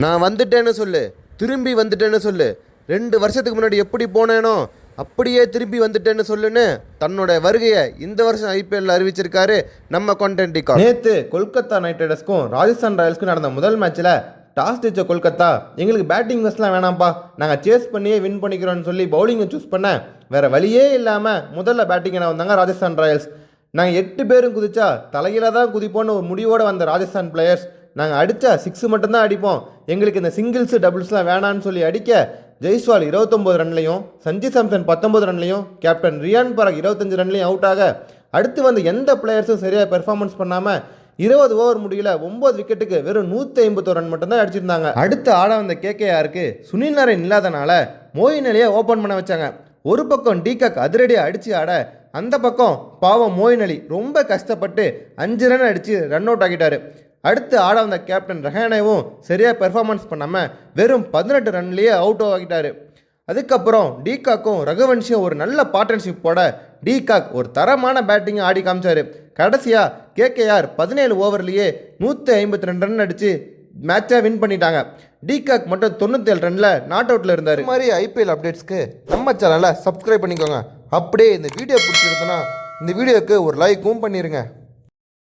நான் வந்துட்டேன்னு சொல்லு, திரும்பி வந்துட்டேன்னு சொல்லு. 2 வருஷத்துக்கு முன்னாடி எப்படி போனேனோ அப்படியே திரும்பி வந்துட்டேன்னு சொல்லுன்னு தன்னோட வருகையை இந்த வருஷம் ஐபிஎல்ல அறிவிச்சிருக்காரு நம்ம கண்டென்ட் டிகாக். நேற்று கொல்கத்தா நைட் ரைடர்ஸ்க்கும் ராஜஸ்தான் ராயல்ஸ்க்கும் நடந்த முதல் மேட்ச்சில் டாஸ் ஜெயிச்ச கொல்கத்தா எங்களுக்கு பேட்டிங் வசலாம் வேணாம்ப்பா, நாங்கள் சேஸ் பண்ணியே வின் பண்ணிக்கிறோன்னு சொல்லி பவுலிங்கை சூஸ் பண்ண வேறு வழியே இல்லாமல் முதல்ல பேட்டிங்கை வந்தாங்க ராஜஸ்தான் ராயல்ஸ். நாங்கள் 8 பேரும் குதிச்சா தலையில தான் குதிப்போன்னு ஒரு முடிவோடு வந்த ராஜஸ்தான் பிளேயர்ஸ் நாங்கள் அடித்தா 6 மட்டும்தான் அடிப்போம், எங்களுக்கு இந்த சிங்கிள்ஸு டபுள்ஸ்லாம் வேணான்னு சொல்லி அடிக்க ஜெய்ஸ்வால் 29 ரன்லையும் சஞ்சு சாம்சன் 19 ரன்லையும் கேப்டன் ரியான் பராக் 25 ரன்லையும் அவுட் ஆக அடுத்து வந்து எந்த பிளேயர்ஸும் சரியாக பெர்ஃபார்மன்ஸ் பண்ணாமல் 20 ஓவர் முடியல 9 விக்கெட்டுக்கு வெறும் 151 ரன் மட்டும்தான் அடிச்சிருந்தாங்க. அடுத்து ஆட வந்த கேகேஆருக்கு சுனில் நாராயண் இல்லாதனால மோயின் அலியை ஓப்பன் பண்ண வச்சாங்க. ஒரு பக்கம் டிகாக் அதிரடியாக அடித்து ஆட, அந்த பக்கம் பாவம் மோயின் அலி ரொம்ப கஷ்டப்பட்டு 5 ரன் அடித்து ரன் அவுட் ஆகிட்டார். அடுத்து ஆட வந்த கேப்டன் ரஹானேவும் சரியாக பெர்ஃபார்மன்ஸ் பண்ணாமல் வெறும் 18 ரன்லேயே அவுட் ஆகிட்டார். அதுக்கப்புறம் டிகாக்கும் ரகுவன்ஷியும் ஒரு நல்ல பார்ட்னர்ஷிப் போட டிகாக் ஒரு தரமான பேட்டிங்கை ஆடி காமிச்சார். கடைசியாக கேகேஆர் 17 ஓவர்லேயே 152 ரன் அடித்து மேட்சை வின் பண்ணிட்டாங்க. டிகாக் மட்டும் 97 ரனில் நாட் அவுட்டில் இருந்தார். இது மாதிரி ஐபிஎல் அப்டேட்ஸ்க்கு நம்ம சேனலை சப்ஸ்கிரைப் பண்ணிக்கோங்க. அப்படியே இந்த வீடியோ பிடிச்சிருந்ததுன்னா இந்த வீடியோவுக்கு ஒரு லைக்கும் பண்ணிடுங்க.